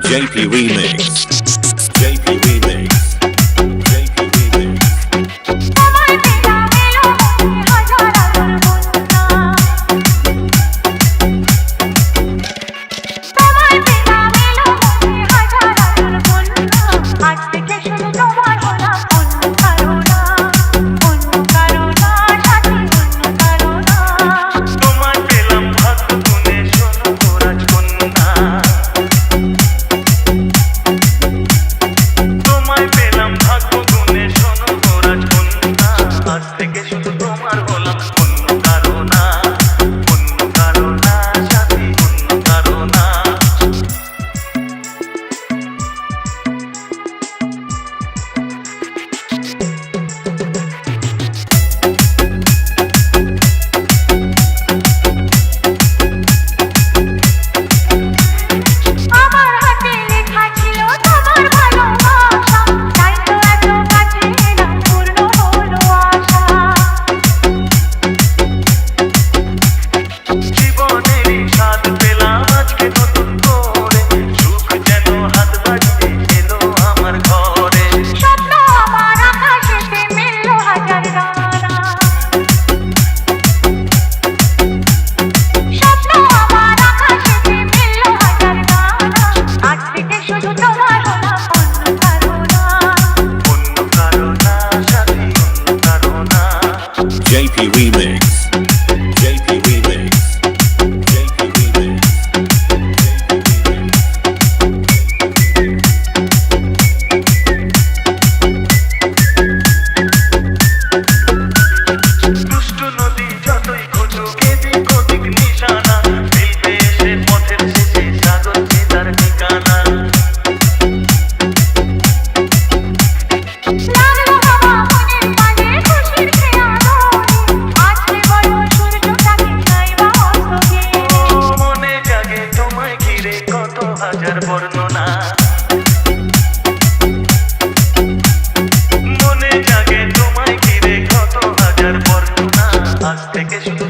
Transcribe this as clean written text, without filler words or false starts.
JP Remix. JP Remix. JP Remix. JP Remix. JP Remix. JP Remix. দুষ্টু নদী যতই খুঁজুক এদিক ওদিক নিশানা মিলবে এসে পথের শেষে সাগর চিতার ঠিকানা। মনে জাগে তোমায় ঘিরে কত হাজার বর্ণনা, মনে জাগে তোমায় ঘিরে কত হাজার বর্ণনা। আজ থেকে শুধু